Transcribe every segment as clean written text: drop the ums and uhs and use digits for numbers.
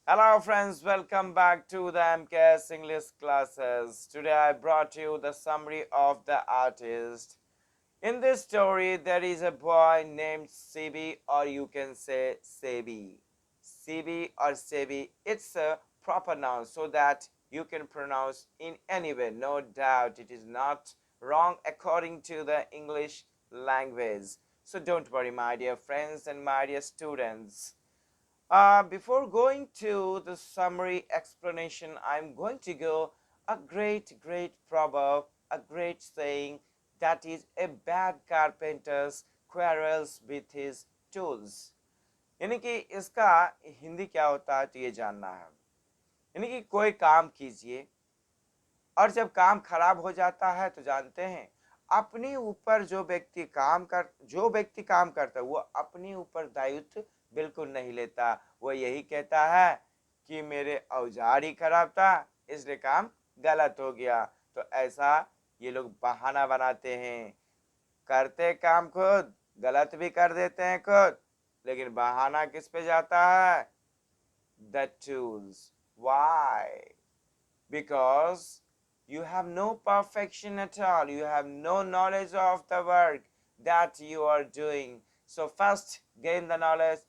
Hello friends, welcome back to the MKS English classes. Today I brought you the summary of the artist. In this story, there is a boy named Sebi, or you can say Sebi. Sebi or Sebi, it's a proper noun so that you can pronounce in any way. No doubt it is not wrong according to the English language. So don't worry, my dear friends and my dear students. Before going to the summary explanation, I'm going to go a great proverb, a great saying that is a bad carpenter quarrels with his tools. यानी कि इसका हिंदी क्या होता है तो ये जानना है। यानी कि कोई काम कीजिए और जब काम खराब हो जाता है तो जानते हैं अपने ऊपर जो व्यक्ति काम करता है वो अपने ऊपर दायित्व बिल्कुल नहीं लेता। वो यही कहता है कि मेरे औजार ही खराब था इसलिए काम गलत हो गया। तो ऐसा ये लोग बहाना बनाते हैं, करते काम खुद, गलत भी कर देते हैं खुद, लेकिन बहाना किस पे जाता है? The tools. Why? because you have no perfection at all, you have no knowledge of the work that you are doing. So first gain the knowledge,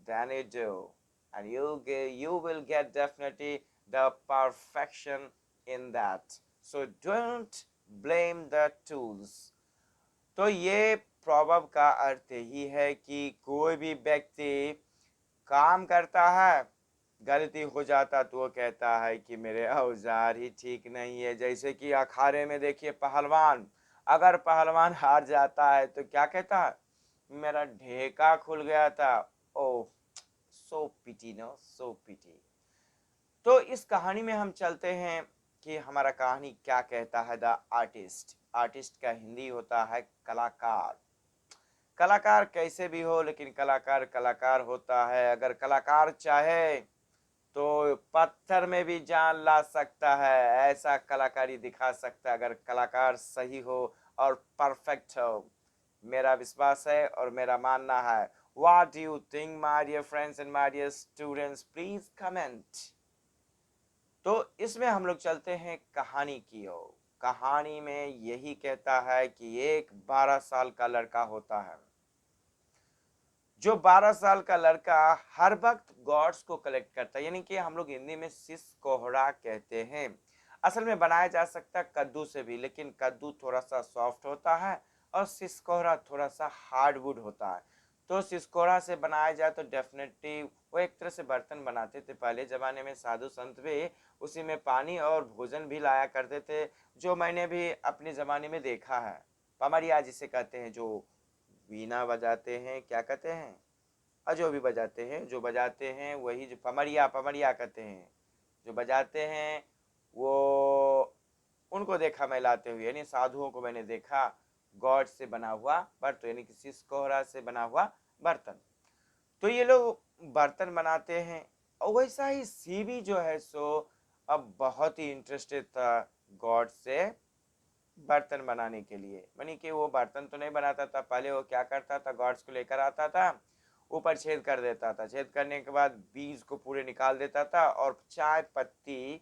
then you do, and you will get definitely the perfection in that. So don't blame the tools. तो ये proverb का अर्थ यही है कि कोई भी व्यक्ति काम करता है, गलती हो जाता तो वो कहता है कि मेरे औजार ही ठीक नहीं है। जैसे कि अखाड़े में देखिए पहलवान, अगर पहलवान हार जाता है तो क्या कहता है? मेरा ढेका खुल गया था। ओह, सो पिटी, नो, सो पिटी। तो इस कहानी में हम चलते हैं कि हमारा कहानी क्या कहता है। द आर्टिस्ट, आर्टिस्ट का हिंदी होता है कलाकार। कलाकार कैसे भी हो लेकिन कलाकार कलाकार होता है। अगर कलाकार चाहे तो पत्थर में भी जान ला सकता है, ऐसा कलाकारी दिखा सकता है अगर कलाकार सही हो और परफेक्ट हो। मेरा विश्वास है और मेरा मानना है। What do you think, my dear friends and my dear students? Please comment. तो इसमें हम लोग चलते हैं कहानी की ओर। कहानी में यही कहता है कि एक 12 साल का लड़का होता है। जो 12 साल का लड़का हर वक्त गॉड्स को कलेक्ट करता है, यानी कि हम लोग हिंदी में सिसकोहरा कहते हैं। असल में बनाया जा सकता है कद्दू से भी, लेकिन कद्दू थोड़ा सा सॉफ्ट होता है और सिसकोहरा थोड़ा सा हार्डवुड होता है। तो सिसकोहरा से बनाया जाए तो डेफिनेटली वो एक तरह से बर्तन बनाते थे पहले जमाने में। साधु संत भी उसी में पानी और भोजन भी लाया करते थे, जो मैंने भी अपने जमाने में देखा है। पमरिया जिसे कहते हैं, जो वीणा बजाते हैं, क्या कहते हैं, जो भी बजाते हैं, जो बजाते हैं वही, जो पमरिया, पमरिया कहते हैं, जो बजाते हैं वो, उनको देखा मैं लाते हुए। यानी साधुओं को मैंने देखा गॉड से बना हुआ बर्तन, यानी कि सिसकोहरा से बना हुआ बर्तन। तो ये लोग बर्तन बनाते हैं। और वैसा ही सीबी जो है सो अब बहुत ही इंटरेस्टेड था गॉड से बर्तन बनाने के लिए। यानी कि वो बर्तन तो नहीं बनाता था, पहले वो क्या करता था, गॉड्स को लेकर आता था, ऊपर छेद कर देता था, छेद करने के बाद बीज को पूरे निकाल देता था और चाय पत्ती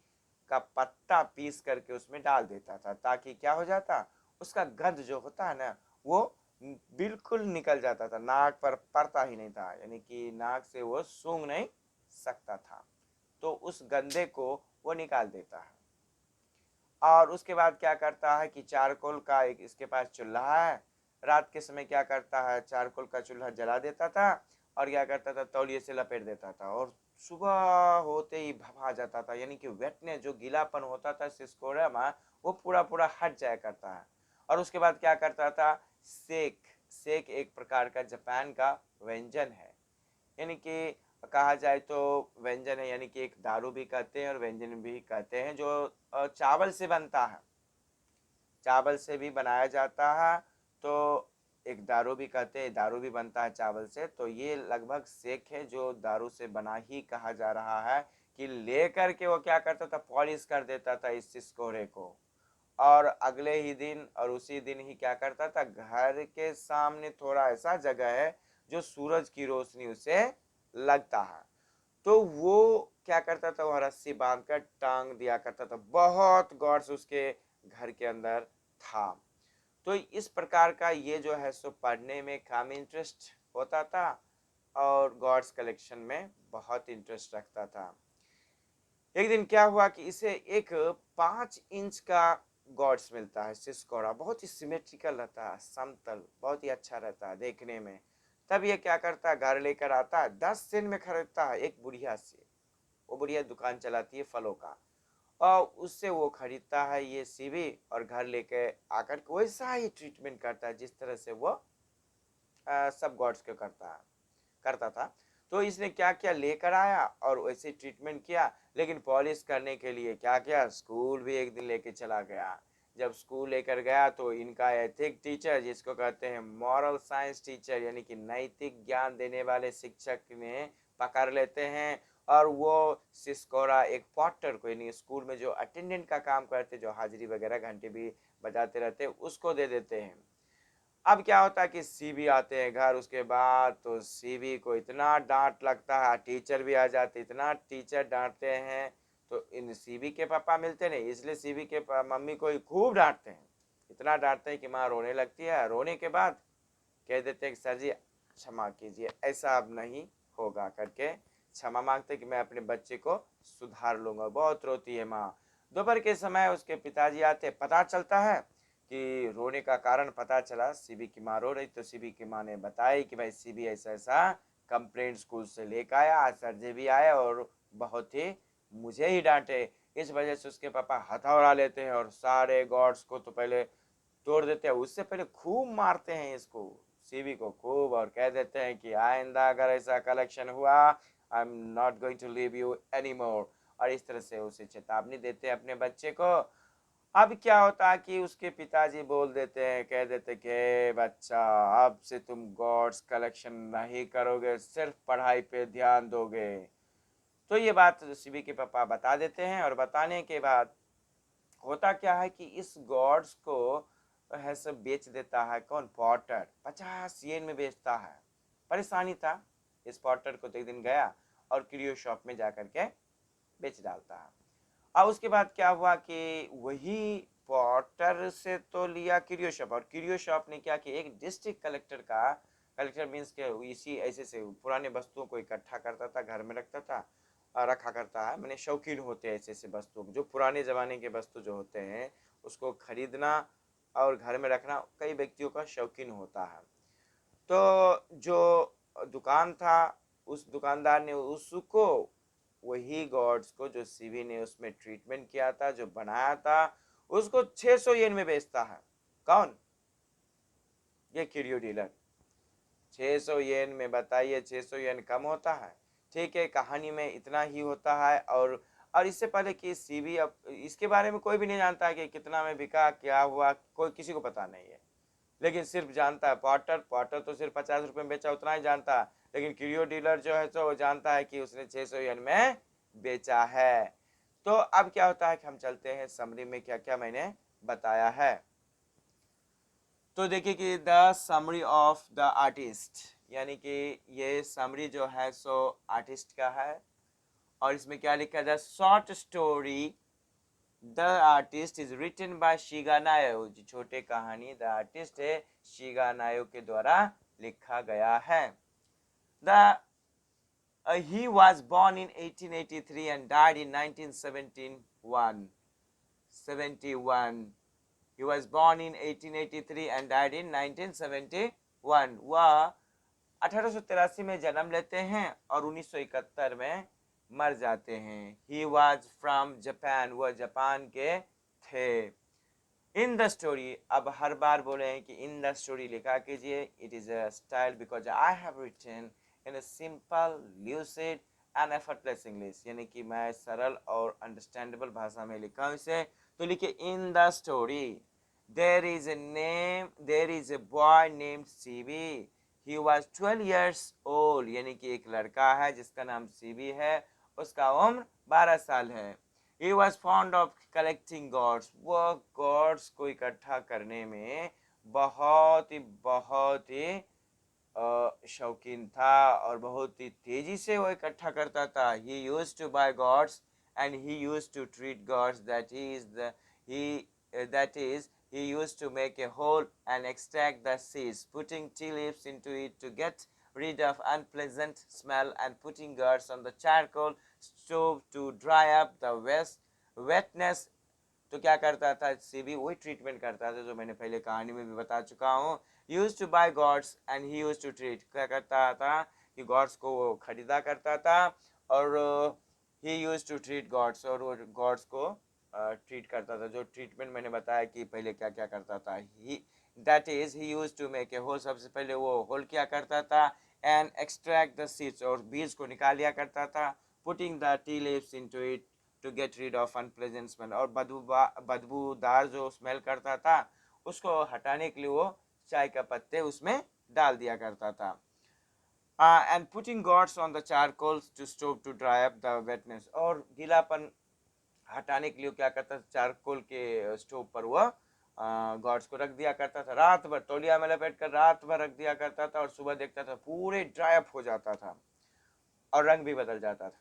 का पत्ता पीस करके उसमें डाल देता था, ताकि क्या हो जाता, उसका गंध जो होता है ना वो बिल्कुल निकल जाता था, नाक पर पड़ता ही नहीं था, यानी कि नाक से वो सूंघ नहीं सकता था। तो उस गंदे को वो निकाल देता है। और उसके बाद क्या करता है कि चारकोल का एक इसके पास चूल्हा है। रात के समय क्या करता है, चारकोल का चूल्हा जला देता था और क्या करता था, तौलिए से लपेट देता था और सुबह होते ही भभा जाता था। यानी कि वेटनेस, जो गीलापन होता था सिसकोड़ा में, वो पूरा पूरा हट जाया करता है। और उसके बाद क्या करता था, सेक। सेक एक प्रकार का जापान का व्यंजन है, यानी कि कहा जाए तो व्यंजन है, यानी कि एक दारू भी कहते हैं और व्यंजन भी कहते हैं, जो चावल से बनता है, चावल से भी बनाया जाता है। तो एक दारू भी कहते हैं, दारू भी बनता है चावल से। तो ये लगभग सेक है जो दारू से बना ही कहा जा रहा है। कि लेकर के वो क्या करता था, पॉलिश कर देता था इस सिसकोरे को, और अगले ही दिन और उसी दिन ही क्या करता था, घर के सामने थोड़ा ऐसा जगह है जो सूरज की रोशनी उसे लगता है, तो वो क्या करता था, वह रस्सी बांध कर टांग दिया करता था। बहुत गॉड्स उसके घर के अंदर था। तो इस प्रकार का ये जो है सो पढ़ने में कम इंटरेस्ट होता था और गॉड्स कलेक्शन में बहुत इंटरेस्ट रखता था। एक दिन क्या हुआ कि इसे एक 5 इंच का गॉड्स मिलता है, सिस्कोरा, बहुत ही सिमेट्रिकल रहता है, समतल, बहुत ही अच्छा रहता है देखने में। तब ये क्या करता है, घर लेकर आता है, 10 सेंट में खरीदता है एक बुढ़िया से। वो बुढ़िया दुकान चलाती है फलों का, और उससे वो खरीदता है ये सीवी, और घर लेके आकर के वैसा ही ट्रीटमेंट करता है जिस तरह से वो सब गॉड्स को करता था। तो इसने क्या क्या लेकर आया और वैसे ट्रीटमेंट किया, लेकिन पॉलिश करने के लिए क्या किया, स्कूल भी एक दिन लेके चला गया। जब स्कूल लेकर गया तो इनका एथिक टीचर, जिसको कहते हैं मॉरल साइंस टीचर, यानी कि नैतिक ज्ञान देने वाले शिक्षक ने पकड़ लेते हैं, और वो सिस्कोरा एक पॉटर को, यानी स्कूल में जो अटेंडेंट का काम करते, जो हाजिरी वगैरह घंटे भी बजाते रहते, उसको दे देते हैं। अब क्या होता है कि सीबी आते हैं घर, उसके बाद तो सीबी को इतना डांट लगता है, टीचर भी आ जाते, इतना टीचर डांटते हैं। तो इन सीबी के पापा मिलते नहीं, इसलिए सीबी के मम्मी को ही खूब डांटते हैं, इतना डांटते हैं कि माँ रोने लगती है। रोने के बाद कह देते हैं कि सर जी क्षमा कीजिए, ऐसा अब नहीं होगा करके क्षमा मांगते कि मैं अपने बच्चे को सुधार लूंगा। बहुत रोती है माँ। दोपहर के समय उसके पिताजी आते, पता चलता है कि रोने का कारण पता चला, सीबी की माँ रो रही। तो सीबी की माँ ने बताई कि भाई सीबी ऐसा ऐसा कंप्लेंट स्कूल से लेकर आया, आज सर जी भी आए और बहुत ही मुझे ही डांटे। इस वजह से उसके पापा हथौड़ा लेते हैं और सारे गॉड्स को तो पहले तोड़ देते हैं, उससे पहले खूब मारते हैं इसको, सीबी को खूब, और कह देते हैं कि आइंदा अगर ऐसा कलेक्शन हुआ, I am not going to leave you any more. और इस तरह से उसे चेतावनी देते हैं अपने बच्चे को। अब क्या होता है कि उसके पिताजी बोल देते हैं, कह देते कि बच्चा अब से तुम गॉड्स कलेक्शन नहीं करोगे, सिर्फ पढ़ाई पे ध्यान दोगे। तो ये बात सीबी के पापा बता देते हैं, और बताने के बाद होता क्या है कि इस गॉड्स को है सब बेच देता है। कौन? पॉटर 50 येन में बेचता है। परेशानी था इस पॉटर को, तो एक दिन गया और क्रियो शॉप में जाकर के बेच डालता है। अब उसके बाद क्या हुआ कि वही पॉटर से तो लिया क्रियो शॉप, और क्रियो शॉप ने क्या किया, एक डिस्ट्रिक्ट कलेक्टर का, कलेक्टर मीन्स के इसी ऐसे से पुराने वस्तुओं को इकट्ठा करता था, घर में रखता था, रखा करता है। मैंने शौकीन होते हैं ऐसे ऐसे वस्तुओं, जो पुराने ज़माने के वस्तु जो होते हैं उसको खरीदना और घर में रखना कई व्यक्तियों का शौकीन होता है। तो जो दुकान था, उस दुकानदार ने उसको, वही गॉड्स को जो सीवी ने उसमें ट्रीटमेंट किया था, जो बनाया था, उसको 600 येन में बेचता है। कौन? ये क्यूरियो डीलर। 600 येन में, बताइए 600 येन कम होता है? ठीक है, कहानी में इतना ही होता है। और इससे पहले कि सीवी, अब इसके बारे में कोई भी नहीं जानता है कि कितना में बिका, क्या हुआ, कोई किसी को पता नहीं है। लेकिन सिर्फ जानता है पॉटर, पॉटर तो सिर्फ 50 रुपए में बेचा, उतना ही जानता है। लेकिन क्यूरियो डीलर जो है तो वो जानता है कि उसने 600 येन में बेचा है। तो अब क्या होता है कि हम चलते हैं समरी में क्या क्या मैंने बताया है। तो देखिए कि the summary of the artist, यानी कि ये समरी जो है सो आर्टिस्ट का है। और इसमें क्या लिखा है, the short story the artist is written by Shiga Naoya. जो छोटे कहानी द आर्टिस्ट है, शिगा नायो के द्वारा लिखा गया है। The he was born in 1883 and died in 1971. 71. He was born in 1883 and died in 1971. वह 1883 में जन्म लेते हैं और 1971 में मर जाते हैं। He was from Japan. वह जापान के थे। इन द स्टोरी, अब हर बार बोले हैं कि इन द स्टोरी लिखा कीजिए। It is a style because I have written in a simple, lucid and effortless English, यानी कि मैं सरल और अंडरस्टैंडेबल भाषा में लिखा हूँ इसे। तो लिखिए in the story there is a boy named CB. He was 12 years old, यानी कि एक लड़का है जिसका नाम सीबी है, उसका उम्र 12 साल है। He was fond of collecting gods. वो gods को इकट्ठा करने में बहुत ही शौकीन था और बहुत ही तेजी से वो इकट्ठा करता था. He used to buy gods and he used to treat gods, that is he used to make a hole and extract the seeds, putting tea leaves into it to get rid of unpleasant smell, and putting gods on the charcoal stove to dry up the wetness. तो क्या करता था, CB वही treatment करता था जो मैंने पहले कहानी में भी बता चुका हूँ. Used to buy gourds and he use to treat. क्या करता था कि गॉड्स को वो खरीदा करता था और ही यूज टू ट्रीट गॉड्स, और वो गॉड्स को ट्रीट करता था. जो ट्रीटमेंट मैंने बताया कि पहले क्या क्या करता था. He that is he use to make a hole. सबसे पहले वो होल क्या करता था, एंड एक्सट्रैक्ट द सीड्स, और बीज को निकाल लिया करता था. Putting the tea leaves into it to get rid of unpleasant smell, और बदबूदार जो स्मेल करता था उसको हटाने के लिए वो चाय का पत्ते उसमें डाल दिया करता था. And putting gourds on the charcoal to stove to dry up the wetness, और गीलापन हटाने के लिए क्या करता था, चारकोल के स्टोव पर वह गॉड्स को रख दिया करता था. रात भर तौलिया में लपेट कर रात भर रख दिया करता था और सुबह देखता था पूरे ड्राई अप हो जाता था और रंग भी बदल जाता था.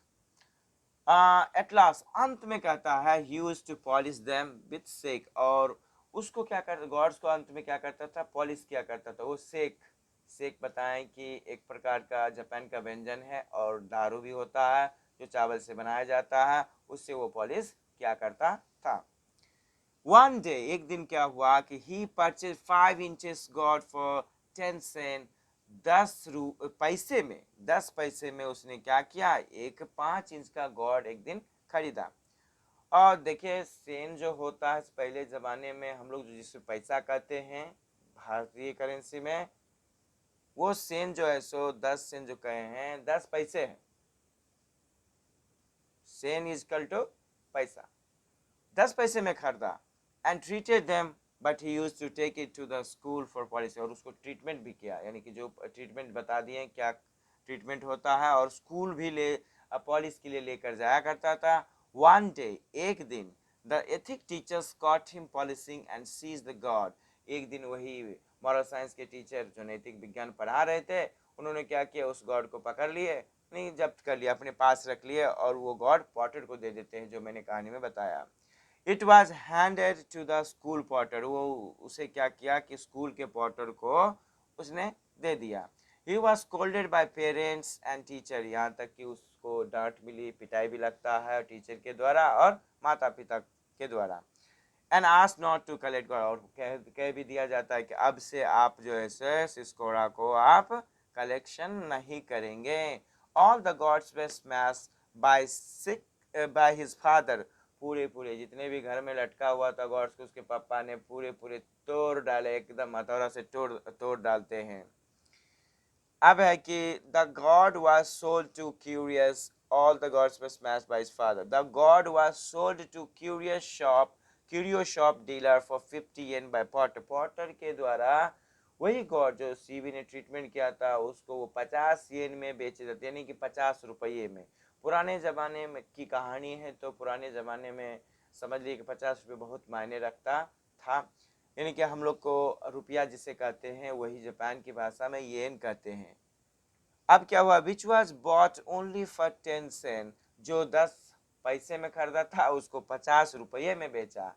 एट लास्ट अंत में कहता है he used to polish them with sake, और उसको क्या करता, गॉड्स को अंत में क्या करता था, पॉलिश किया करता था. वो सेक, सेक बताएं कि एक प्रकार का जापान का व्यंजन है और दारू भी होता है जो चावल से बनाया जाता है, उससे वो पॉलिश क्या करता था. वन डे, एक दिन क्या हुआ कि he purchased 5 inches god for 10 cents. 10 पैसे में, 10 पैसे में उसने क्या किया, एक 5 इंच का गॉड एक दिन खरीदा. और देखिए सेन जो होता है पहले जमाने में हम लोग जिसे पैसा कहते हैं भारतीय करेंसी में, वो सेन जो है सो 10 सेन जो कहे हैं 10 पैसे है. सेन इज इक्वल टू पैसा. 10 पैसे में खरीदा and treated them, but he use to take it to the school for polishing, और उसको ट्रीटमेंट भी किया, यानी कि जो ट्रीटमेंट बता दिए क्या ट्रीटमेंट होता है, और स्कूल भी ले पॉलिस के लिए लेकर जाया करता था. वन डे, एक दिन, the ethic teachers caught him polishing and seize the gourd. एक दिन वही मॉरल साइंस के टीचर जो नैतिक विज्ञान पढ़ा रहे थे, उन्होंने क्या किया, उस गॉड को पकड़ लिए, नहीं जब्त कर लिया, अपने पास रख लिए, और वो गॉड पॉटर को दे देते हैं जो मैंने कहानी में बताया. It was handed to the school porter. वो उसे क्या किया कि स्कूल के पॉटर को उसने दे दिया. He was scolded bye parents and teacher. यहाँ तक कि उसको डांट मिली, पिटाई भी लगता है टीचर के द्वारा और माता पिता के द्वारा. And ask not to collect gourd, और कह भी दिया जाता है कि अब से आप जो है सिस्कोड़ा को आप कलेक्शन नहीं करेंगे. All the gourds were smash by his father. पूरे पूरे जितने भी घर में लटका हुआ था गॉड्स को उसके पापा ने पूरे पूरे तोड़ डाले, एकदम हथौड़ा से तोड़ तोड़ डालते हैं. अब है कि the gourd was sold to curious. All the gourds were smashed by his father. The gourd was sold to curio shop dealer for 50 yen by porter. Porter के द्वारा वही गॉड जो सीबी ने ट्रीटमेंट किया था उसको वो 50 येन में बेचे जाते, यानी कि 50 रुपये में. पुराने ज़माने में की कहानी है, तो पुराने ज़माने में समझ लीजिए कि 50 रुपये बहुत मायने रखता था, यानी कि हम लोग को रुपया जिसे कहते हैं वही जापान की भाषा में येन कहते हैं. अब क्या हुआ, which was bought only for 10 cent. जो 10 पैसे में खरीदा था उसको 50 रुपये में बेचा.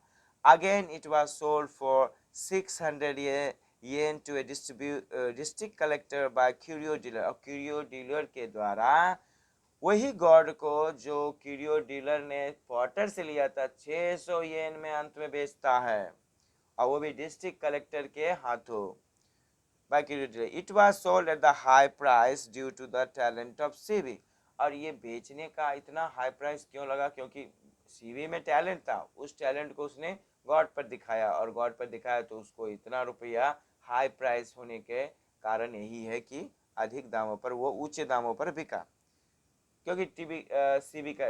Again it was sold for 600 yen to a district collector by curio dealer. और क्यूरियो डीलर के द्वारा वही गॉड को जो क्यूरियो डीलर ने पॉटर से लिया था 600 येन में अंत में बेचता है, और वो भी डिस्ट्रिक्ट कलेक्टर के हाथों. by curio dealer. It was sold at the high price due to the talent of Seibei. और ये बेचने का इतना हाई प्राइस क्यों लगा, क्योंकि सीवी में टैलेंट था, उस टैलेंट को उसने गॉड पर दिखाया, और गॉड पर दिखाया तो उसको इतना रुपया हाई प्राइस होने के कारण यही है कि अधिक दामों पर वो ऊंचे दामों पर बिका, क्योंकि सीबी का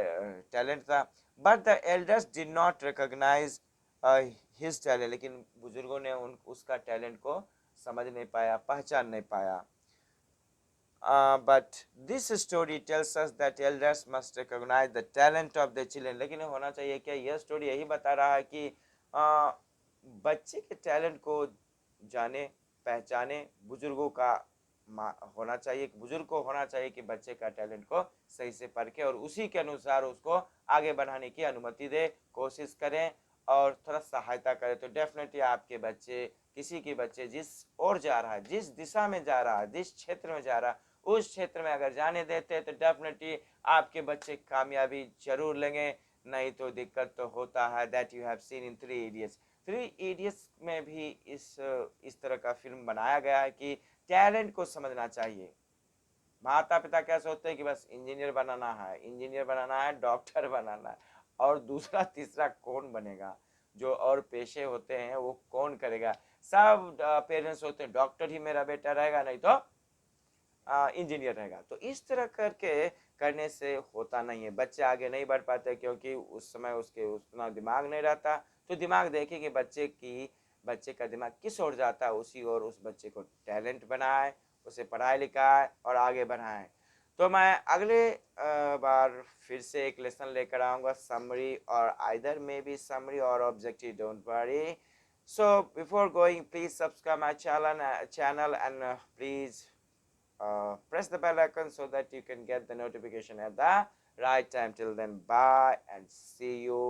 टैलेंट था. But the elders did not recognise his talent. लेकिन बुजुर्गों ने उसका टैलेंट को समझ नहीं पाया, पहचान नहीं पाया. But this story tells us that elders must recognise the talent of the children. लेकिन होना चाहिए क्या, यह स्टोरी यही बता रहा है कि बच्चे के टैलेंट को जाने पहचाने, बुजुर्गों का होना चाहिए, एक बुजुर्ग को होना चाहिए कि बच्चे का टैलेंट को सही से परखे और उसी के अनुसार उसको आगे बढ़ाने की अनुमति दे, कोशिश करें और थोड़ा सहायता करें। तो डेफिनेटली आपके बच्चे, किसी के बच्चे जिस ओर जा रहा है, जिस दिशा में जा रहा है, जिस क्षेत्र में जा रहा है, उस क्षेत्र में अगर जाने देते हैं तो डेफिनेटली आपके बच्चे कामयाबी जरूर लेंगे। नहीं तो दिक्कत तो होता है। That you have seen in three idiots. Three idiots में भी इस तरह का फिल्म बनाया गया है कि टैलेंट को समझना चाहिए। माता पिता क्या सोचते हैं कि बस इंजीनियर बनाना है, इंजीनियर बनाना है, डॉक्टर बनाना है, और दूसरा तीसरा कौन बनेगा, जो और पेशे होते हैं वो कौन करेगा। सब पेरेंट्स होते हैं डॉक्टर ही मेरा बेटा रहेगा, नहीं तो इंजीनियर रहेगा। तो इस तरह करके करने से होता नहीं है, बच्चे आगे नहीं बढ़ पाते क्योंकि उस समय उसके उतना दिमाग नहीं रहता। तो दिमाग देखे कि बच्चे का दिमाग किस ओर जाता है, उसी ओर उस बच्चे को टैलेंट बनाए, उसे पढ़ाए लिखाए और आगे बढ़ाए। तो मैं अगले बार फिर से एक लेसन लेकर आऊँगा, समरी और आइदर मे बी समरी और objective, don't worry. So before going, please subscribe my channel and please press the bell icon so that you can get the notification at the right time. Till then, bye and see you